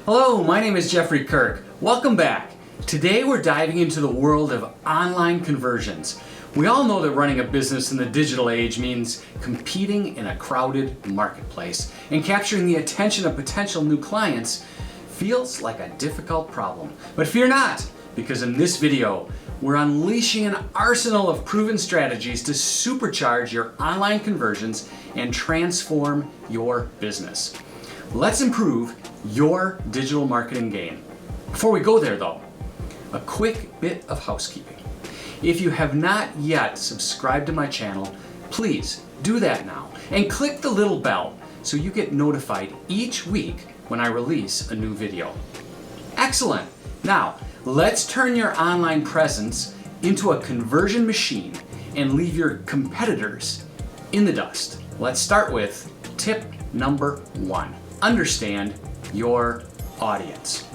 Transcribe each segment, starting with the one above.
Hello, my name is Jeffrey Kirk. Welcome back. Today we're diving into the world of online conversions. We all know that running a business in the digital age means competing in a crowded marketplace, and capturing the attention of potential new clients feels like a difficult problem. But fear not, because in this video, we're unleashing an arsenal of proven strategies to supercharge your online conversions and transform your business. Let's improve your digital marketing game. Before we go there though, a quick bit of housekeeping. If you have not yet subscribed to my channel, please do that now and click the little bell so you get notified each week when I release a new video. Excellent! Now, let's turn your online presence into a conversion machine and leave your competitors in the dust. Let's start with tip number 1. Understand your audience.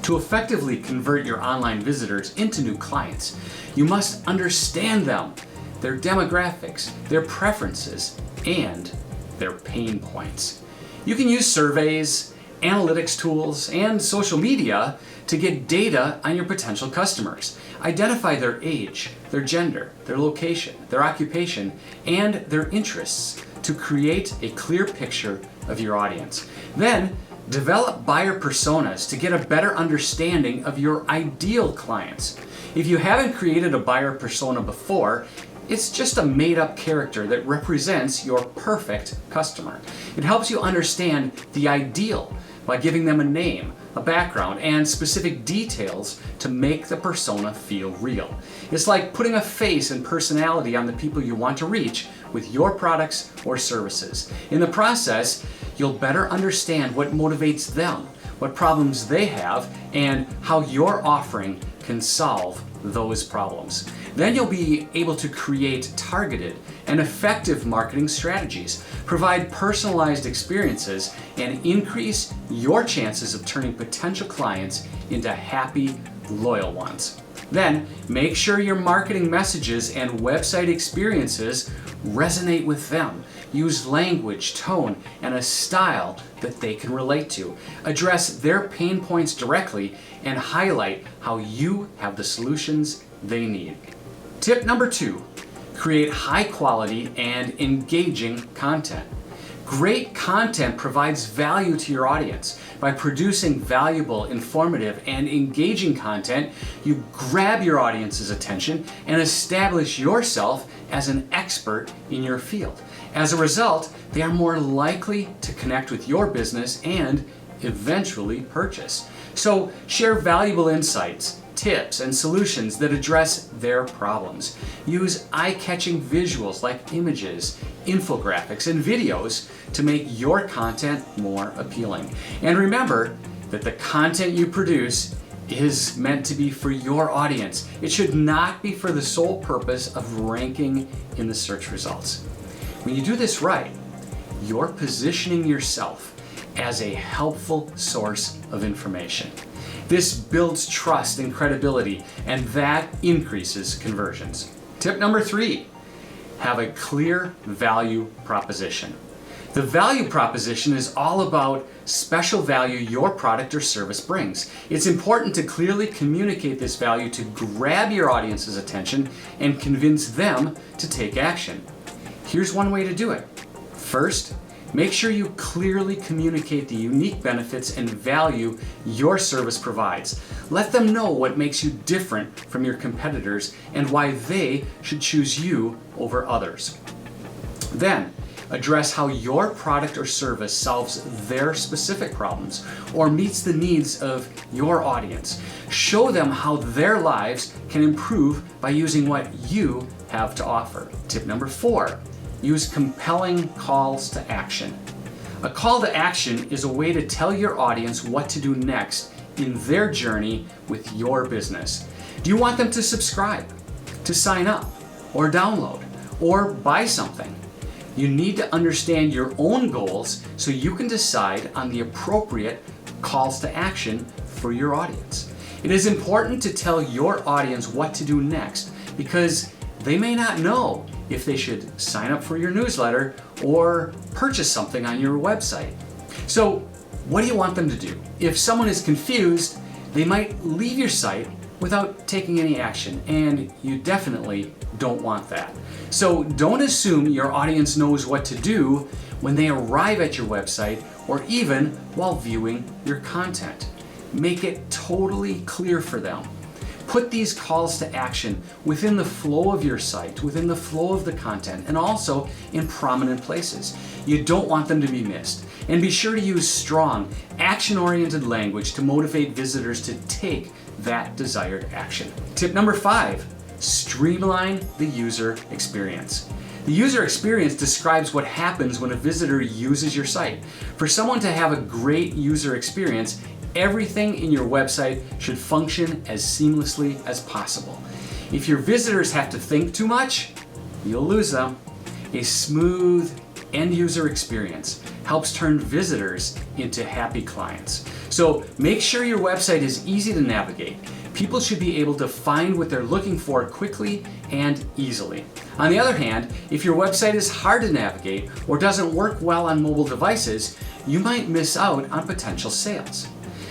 To effectively convert your online visitors into new clients, you must understand them, their demographics, their preferences, and their pain points. You can use surveys, analytics tools, and social media to get data on your potential customers. Identify their age, their gender, their location, their occupation, and their interests to create a clear picture of your audience. Then, develop buyer personas to get a better understanding of your ideal clients. If you haven't created a buyer persona before, it's just a made-up character that represents your perfect customer. It helps you understand the ideal by giving them a name, a background, and specific details to make the persona feel real. It's like putting a face and personality on the people you want to reach with your products or services. In the process, you'll better understand what motivates them, what problems they have, and how your offering can solve those problems. Then you'll be able to create targeted and effective marketing strategies, provide personalized experiences, and increase your chances of turning potential clients into happy, loyal ones. Then, make sure your marketing messages and website experiences resonate with them. Use language, tone, and a style that they can relate to. Address their pain points directly and highlight how you have the solutions they need. Tip number 2, create high quality and engaging content. Great content provides value to your audience. By producing valuable, informative, and engaging content, you grab your audience's attention and establish yourself as an expert in your field. As a result, they are more likely to connect with your business and eventually purchase. So share valuable insights, tips, and solutions that address their problems. Use eye-catching visuals like images, infographics, and videos to make your content more appealing. And remember that the content you produce is meant to be for your audience. It should not be for the sole purpose of ranking in the search results. When you do this right, you're positioning yourself as a helpful source of information. This builds trust and credibility, and that increases conversions. Tip number 3, have a clear value proposition. The value proposition is all about special value your product or service brings. It's important to clearly communicate this value to grab your audience's attention and convince them to take action. Here's one way to do it. First, make sure you clearly communicate the unique benefits and value your service provides. Let them know what makes you different from your competitors and why they should choose you over others. Then, address how your product or service solves their specific problems or meets the needs of your audience. Show them how their lives can improve by using what you have to offer. Tip number 4, use compelling calls to action. A call to action is a way to tell your audience what to do next in their journey with your business. Do you want them to subscribe, to sign up, or download, or buy something? You need to understand your own goals so you can decide on the appropriate calls to action for your audience. It is important to tell your audience what to do next because they may not know if they should sign up for your newsletter or purchase something on your website. So What do you want them to do? If someone is confused, they might leave your site without taking any action, and you definitely don't want that. So don't assume your audience knows what to do when they arrive at your website or even while viewing your content. Make it totally clear for them. Put these calls to action within the flow of your site, within the flow of the content, and also in prominent places. You don't want them to be missed. And be sure to use strong, action-oriented language to motivate visitors to take that desired action. Tip number 5, streamline the user experience. The user experience describes what happens when a visitor uses your site. For someone to have a great user experience, everything in your website should function as seamlessly as possible. If your visitors have to think too much, you'll lose them. A smooth end user experience helps turn visitors into happy clients. So make sure your website is easy to navigate. People should be able to find what they're looking for quickly and easily. On the other hand, if your website is hard to navigate or doesn't work well on mobile devices, you might miss out on potential sales.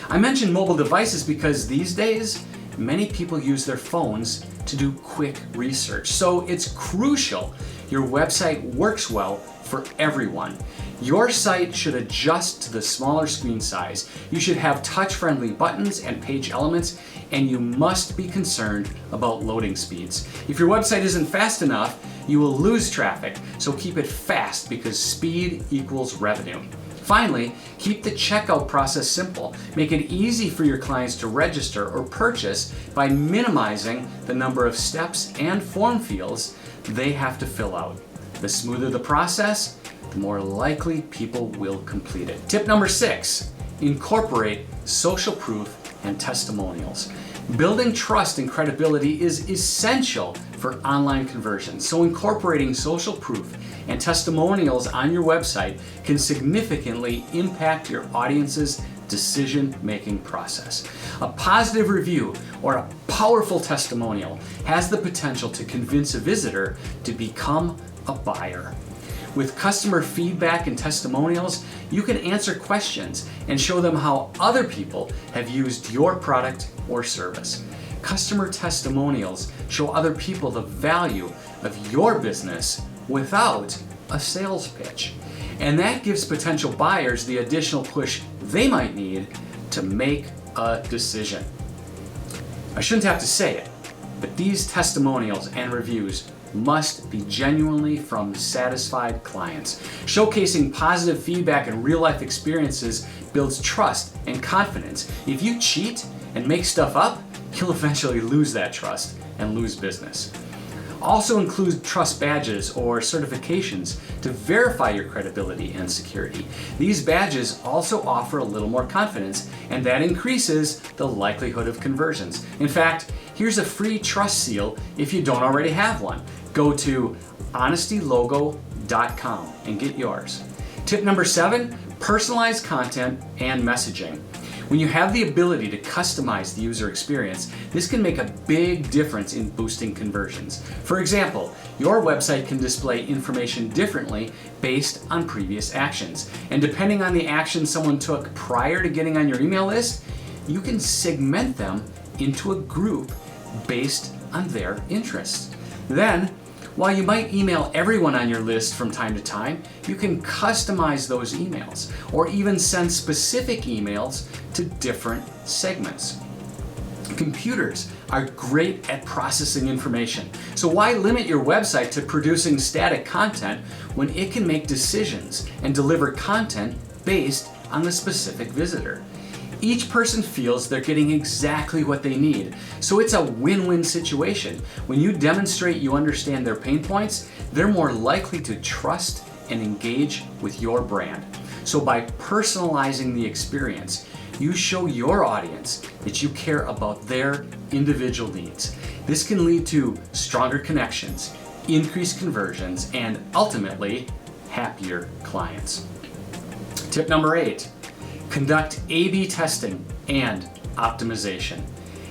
I mention mobile devices because these days, many people use their phones to do quick research. So it's crucial your website works well for everyone. Your site should adjust to the smaller screen size. You should have touch-friendly buttons and page elements, and you must be concerned about loading speeds. If your website isn't fast enough, you will lose traffic, so keep it fast because speed equals revenue. Finally, keep the checkout process simple. Make it easy for your clients to register or purchase by minimizing the number of steps and form fields they have to fill out. The smoother the process, the more likely people will complete it. Tip number 6, incorporate social proof and testimonials. Building trust and credibility is essential for online conversions, so incorporating social proof and testimonials on your website can significantly impact your audience's decision-making process. A positive review or a powerful testimonial has the potential to convince a visitor to become a buyer. With customer feedback and testimonials, you can answer questions and show them how other people have used your product or service. Customer testimonials show other people the value of your business without a sales pitch. And that gives potential buyers the additional push they might need to make a decision. I shouldn't have to say it, but these testimonials and reviews must be genuinely from satisfied clients. Showcasing positive feedback and real-life experiences builds trust and confidence. If you cheat and make stuff up, you'll eventually lose that trust and lose business. Also include trust badges or certifications to verify your credibility and security. These badges also offer a little more confidence, and that increases the likelihood of conversions. In fact, here's a free trust seal if you don't already have one. Go to honestylogo.com and get yours. Tip number 7, personalized content and messaging. When you have the ability to customize the user experience, this can make a big difference in boosting conversions. For example, your website can display information differently based on previous actions. And depending on the action someone took prior to getting on your email list, you can segment them into a group based on their interests. Then, while you might email everyone on your list from time to time, you can customize those emails or even send specific emails to different segments. Computers are great at processing information, so why limit your website to producing static content when it can make decisions and deliver content based on the specific visitor? Each person feels they're getting exactly what they need, so it's a win-win situation. When you demonstrate you understand their pain points, they're more likely to trust and engage with your brand. So by personalizing the experience, you show your audience that you care about their individual needs. This can lead to stronger connections, increased conversions, and ultimately, happier clients. Tip number 8. Conduct A/B testing and optimization.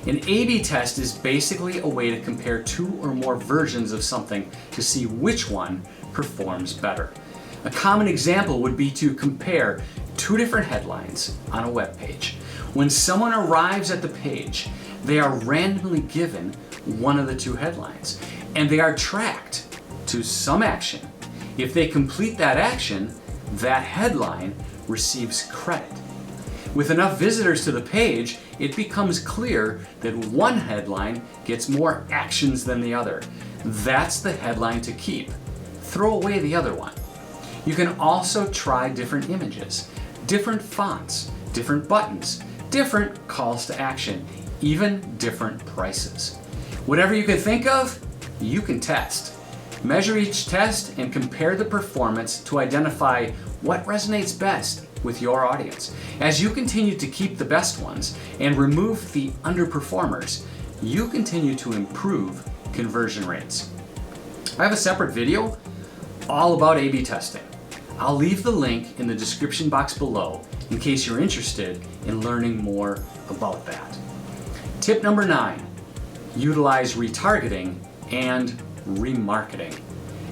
An A/B test is basically a way to compare 2 or more versions of something to see which one performs better. A common example would be to compare two different headlines on a web page. When someone arrives at the page, they are randomly given one of the two headlines, and they are tracked to some action. If they complete that action, that headline receives credit. With enough visitors to the page, it becomes clear that one headline gets more actions than the other. That's the headline to keep. Throw away the other one. You can also try different images, different fonts, different buttons, different calls to action, even different prices. Whatever you can think of, you can test. Measure each test and compare the performance to identify what resonates best with your audience. As you continue to keep the best ones and remove the underperformers, you continue to improve conversion rates. I have a separate video all about A/B testing. I'll leave the link in the description box below in case you're interested in learning more about that. Tip number 9, utilize retargeting and remarketing.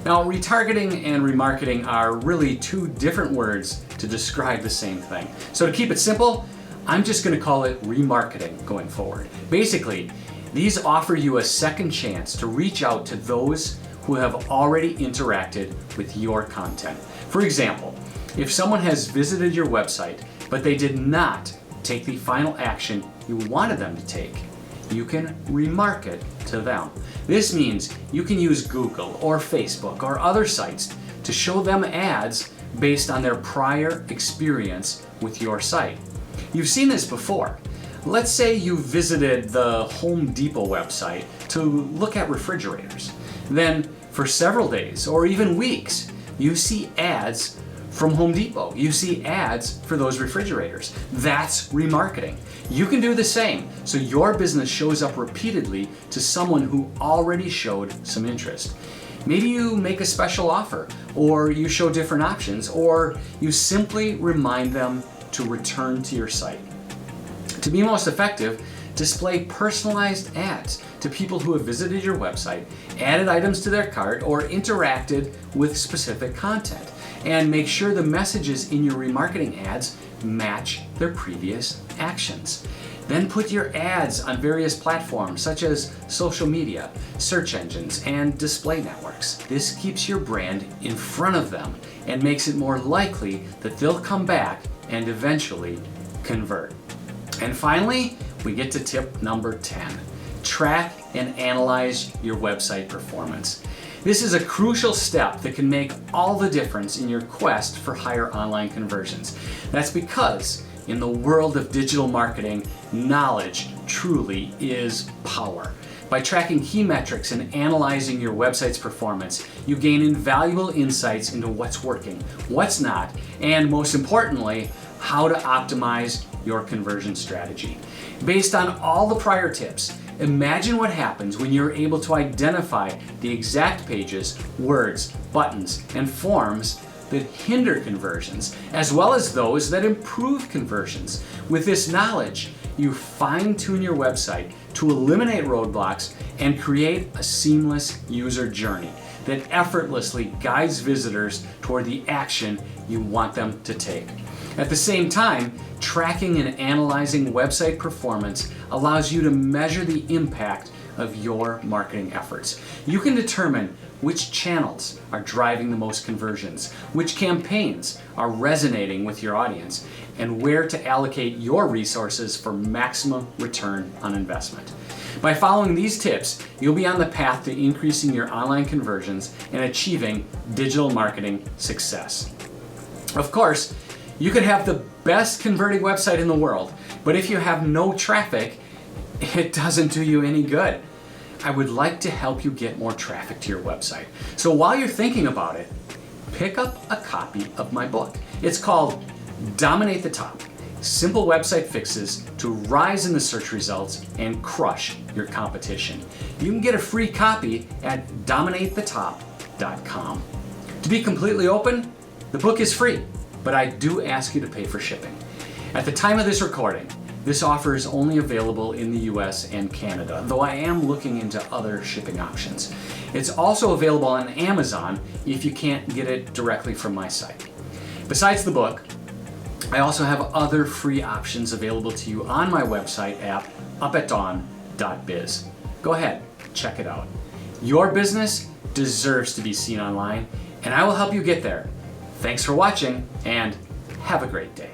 Now, retargeting and remarketing are really two different words to describe the same thing. So to keep it simple, I'm just going to call it remarketing going forward. Basically, these offer you a second chance to reach out to those who have already interacted with your content. For example, if someone has visited your website, but they did not take the final action you wanted them to take, you can remarket to them. This means you can use Google or Facebook or other sites to show them ads based on their prior experience with your site. You've seen this before. Let's say you visited the Home Depot website to look at refrigerators. Then for several days or even weeks, you see ads from Home Depot. You see ads for those refrigerators. That's remarketing. You can do the same so your business shows up repeatedly to someone who already showed some interest. Maybe you make a special offer, or you show different options, or you simply remind them to return to your site. To be most effective, display personalized ads to people who have visited your website, added items to their cart, or interacted with specific content. And make sure the messages in your remarketing ads match their previous actions. Then put your ads on various platforms such as social media, search engines, and display networks. This keeps your brand in front of them and makes it more likely that they'll come back and eventually convert. And finally, we get to tip number 10. Track and analyze your website performance. This is a crucial step that can make all the difference in your quest for higher online conversions. That's because in the world of digital marketing, knowledge truly is power. By tracking key metrics and analyzing your website's performance, you gain invaluable insights into what's working, what's not, and most importantly, how to optimize your conversion strategy. Based on all the prior tips, imagine what happens when you're able to identify the exact pages, words, buttons, and forms that hinder conversions, as well as those that improve conversions. With this knowledge, you fine-tune your website to eliminate roadblocks and create a seamless user journey that effortlessly guides visitors toward the action you want them to take. At the same time, tracking and analyzing website performance allows you to measure the impact of your marketing efforts. You can determine which channels are driving the most conversions, which campaigns are resonating with your audience, and where to allocate your resources for maximum return on investment. By following these tips, you'll be on the path to increasing your online conversions and achieving digital marketing success. Of course, you could have the best converting website in the world, but if you have no traffic, it doesn't do you any good. I would like to help you get more traffic to your website. So while you're thinking about it, pick up a copy of my book. It's called Dominate the Top: Simple Website Fixes to Rise in the Search Results and Crush Your Competition. You can get a free copy at dominatethetop.com. To be completely open, the book is free, but I do ask you to pay for shipping. At the time of this recording, this offer is only available in the US and Canada, though I am looking into other shipping options. It's also available on Amazon if you can't get it directly from my site. Besides the book, I also have other free options available to you on my website app, upatdawn.biz. Go ahead, check it out. Your business deserves to be seen online, and I will help you get there. Thanks for watching, and have a great day.